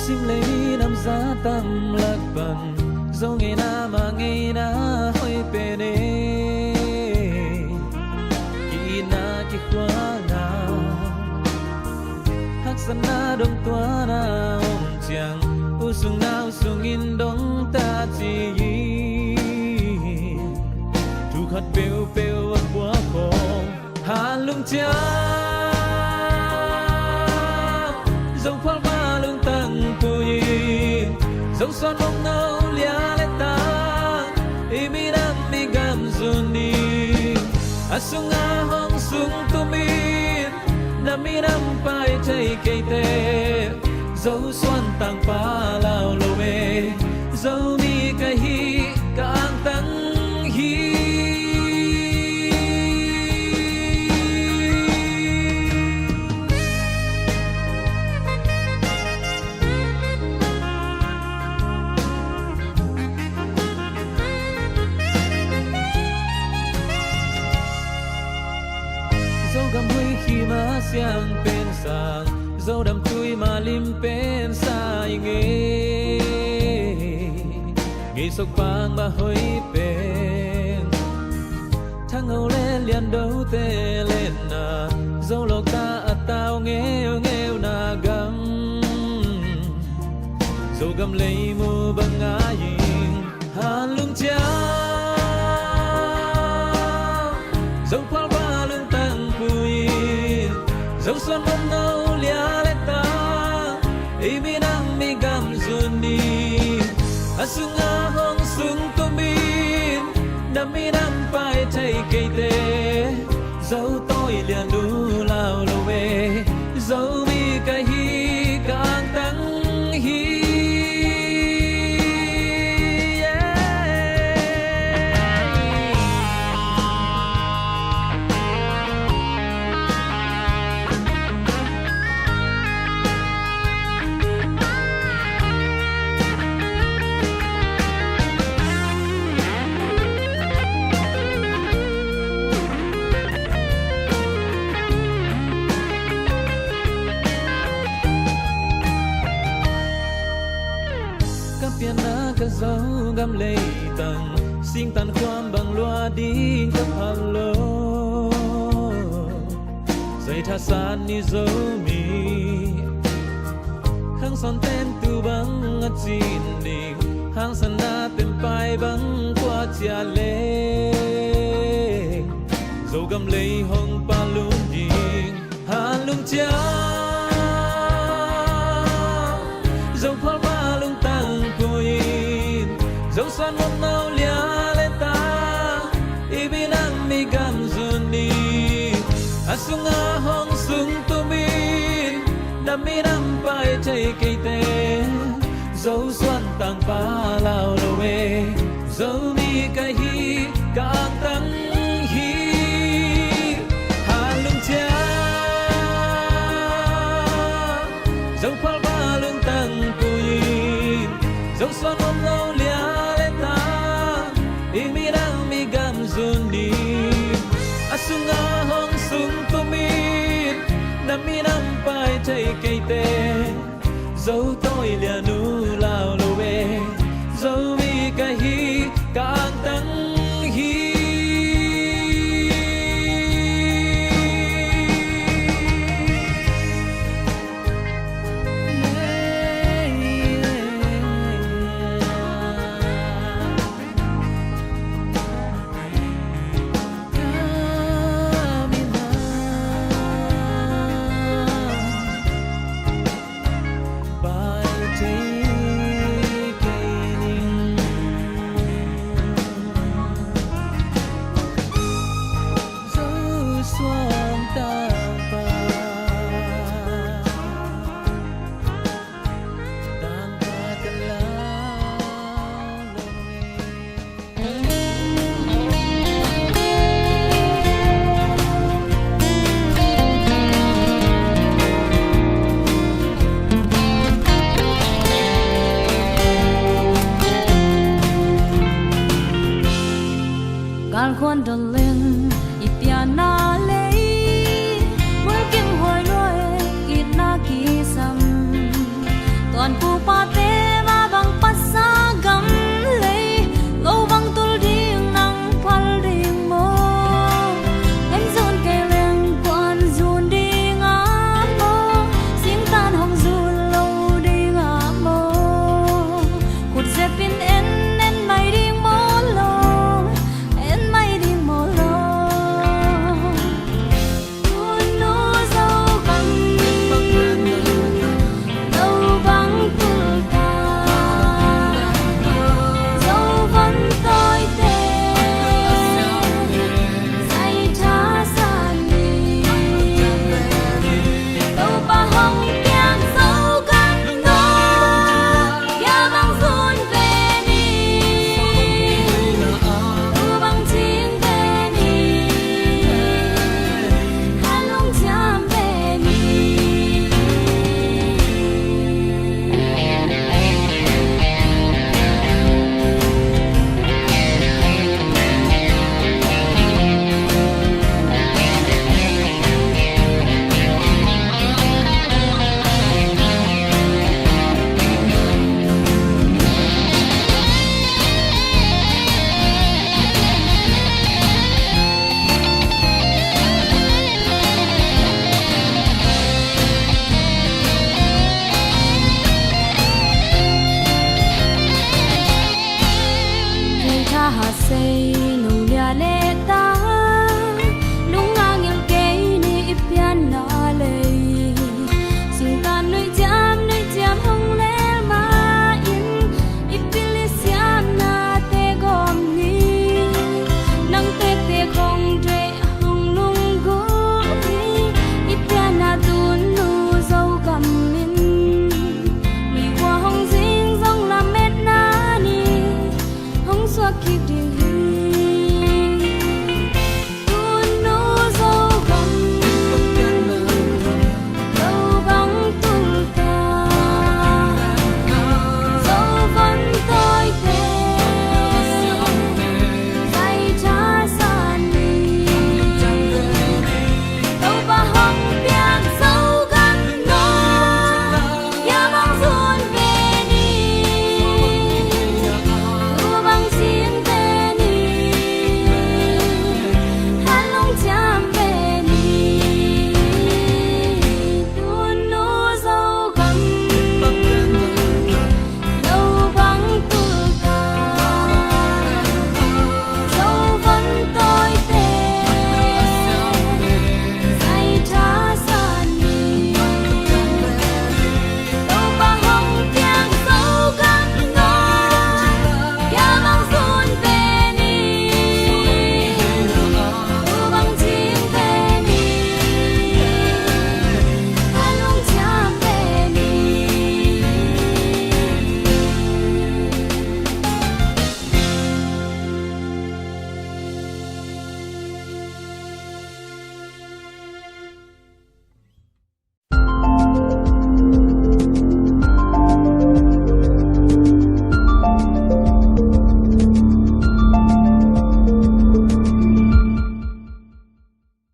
sim lấy năm giá tâm lạc bằng dấu ngày na mà ngày na hơi bề nê kỳ na kỳ khóa na hắc san na đông toa na ôm chàng u sung nào sung in đông ta chỉ thu khát bêu bêu ở quá khổ hà lung cha dòng khoan ba lưng tăng cùi dòng xoan bóng nâu lia lệ ta imi nam mi gam zuni asung a hong sung tu mi nam mi nam pai chai kei te dấu xoan tăng pa lao lo me dấu mi kai hi ka ang tăng hi dấu gam hui khi mà xiang pen sang dấu đam chui mà lim pen sai nghe nghĩ sốc pang mà hơi pen thang ngầu lên liền đấu tê lên na dấu lộc ta tao nghèo nghèo na gam dấu gam lấy mu bằng ai hà lung cha dấu khoan ba lưng tăng cùi dấu xuân bóng nâu lia lệ ta imi nang mi gam zuni asung a hong sung to min nam mi nam pai chai kei te dấu tôi liền đu lao lo về dấu mi kai hi ka ang tăng hi pian na ka dấu gam lei tang sing tan khoam bằng loa đi cấp hello dây tha san ni dấu mi khang son ten tu bang a chin ding hang san na tem pai bang qua chia le dấu gam lei hong pa lung ding ha lung cha dấu khoan ba lung tăng dấu xoan bóng nâu lia lên ta ibi nam mi gam zuni asung a hong sung tu min nam mi nam pai chai kei te dấu xoan tăng pa lao lo me dấu mi kai hi ka ang tăng hi ha lung cha dấu khoan ba lung tăng cùi dấu xoan bóng nâu asung a hong sung tu min nam mi nam pai chai kei te dấu tôi liền nu